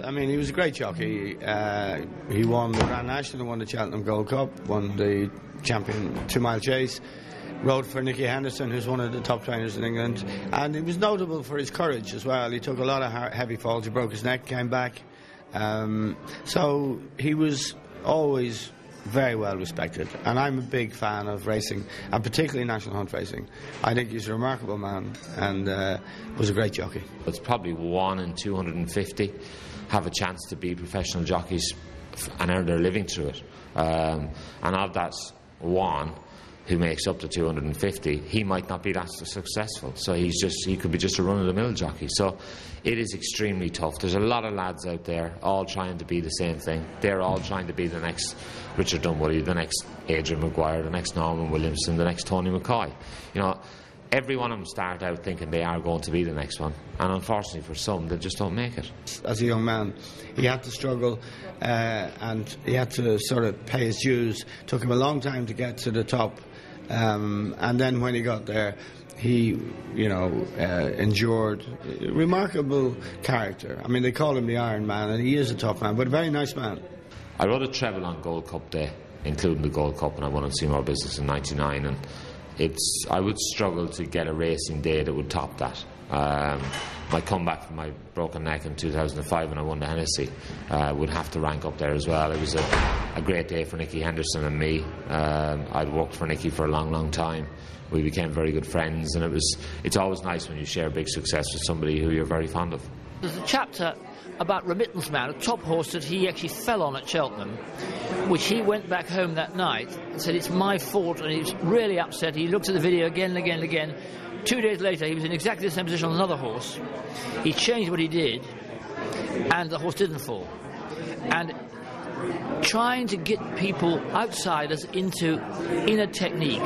I mean, he was a great jockey. He won the Grand National, won the Cheltenham Gold Cup, won the champion 2-mile chase, rode for Nicky Henderson, who's one of the top trainers in England, and he was notable for his courage as well. He took a lot of heavy falls. He broke his neck, came back. So he was always very well respected, and I'm a big fan of racing, and particularly national hunt racing. I think he's a remarkable man and was a great jockey. It's probably 1 in 250 have a chance to be professional jockeys and earn their living through it, and of that one who makes up to 250, he might not be that successful. So he could be just a run-of-the-mill jockey. So it is extremely tough. There's a lot of lads out there all trying to be the same thing. They're all trying to be the next Richard Dunwoody, the next Adrian Maguire, the next Norman Williamson, the next Tony McCoy. You know, every one of them start out thinking they are going to be the next one, and unfortunately for some, they just don't make it. As a young man, he had to struggle, and he had to sort of pay his dues. It took him a long time to get to the top, and then when he got there, he, endured. Remarkable character. I mean, they call him the Iron Man, and he is a tough man, but a very nice man. I rode a treble on Gold Cup Day, including the Gold Cup, and I won at Seymour Business in '99, and I would struggle to get a racing day that would top that. My comeback from my broken neck in 2005 when I won the Hennessy would have to rank up there as well. It was a great day for Nicky Henderson and me. I'd worked for Nicky for a long, long time. We became very good friends, and it's always nice when you share big success with somebody who you're very fond of. There's a chapter about Remittance Man, a top horse that he actually fell on at Cheltenham, which he went back home that night and said, "It's my fault," and he was really upset. He looked at the video again and again and again. 2 days later, he was in exactly the same position on another horse. He changed what he did, and the horse didn't fall. And trying to get people, outsiders, into inner technique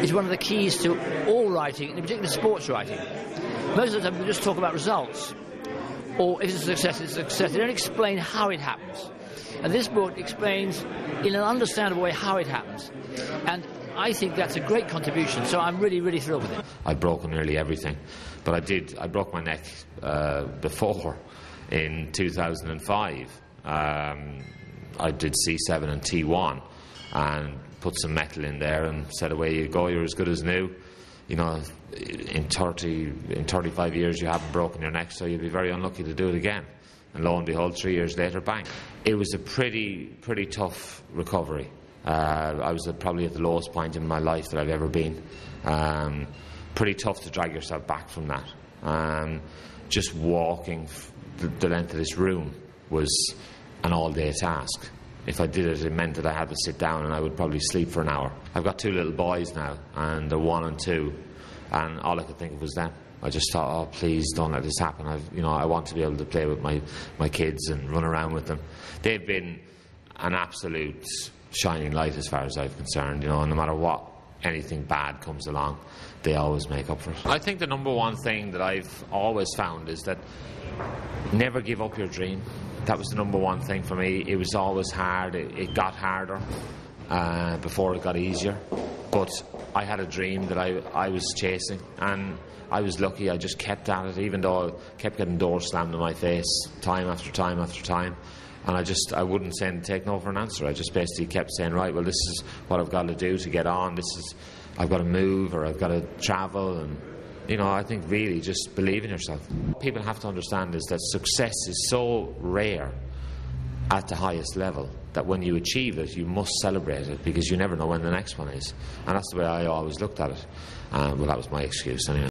is one of the keys to all writing, in particular sports writing. Most of the time, we just talk about results. Or if it's a success, it's a success. They don't explain how it happens. And this book explains in an understandable way how it happens. And I think that's a great contribution, so I'm really, really thrilled with it. I've broken nearly everything, but I broke my neck before in 2005. I did C7 and T1 and put some metal in there and said, away you go, you're as good as new. You know, in 35 years you haven't broken your neck, so you'd be very unlucky to do it again. And lo and behold, 3 years later, bang. It was a pretty tough recovery. I was probably at the lowest point in my life that I've ever been. Pretty tough to drag yourself back from that. Just walking the length of this room was an all-day task. If I did it, it meant that I had to sit down and I would probably sleep for an hour. I've got 2 little boys now, and they're 1 and 2, and all I could think of was them. I just thought, oh, please don't let this happen. I want to be able to play with my kids and run around with them. They've been an absolute shining light as far as I'm concerned, and no matter what, anything bad comes along, they always make up for it. I think the number one thing that I've always found is that never give up your dream. That was the number one thing for me. It was always hard. It got harder before it got easier. But I had a dream that I was chasing, and I was lucky. I just kept at it, even though I kept getting doors slammed in my face time after time after time. And I wouldn't take no for an answer. I just basically kept saying, right, well, this is what I've got to do to get on. I've got to move, or I've got to travel, and I think really just believe in yourself. What people have to understand is that success is so rare at the highest level that when you achieve it, you must celebrate it, because you never know when the next one is. And that's the way I always looked at it. Well, that was my excuse anyway.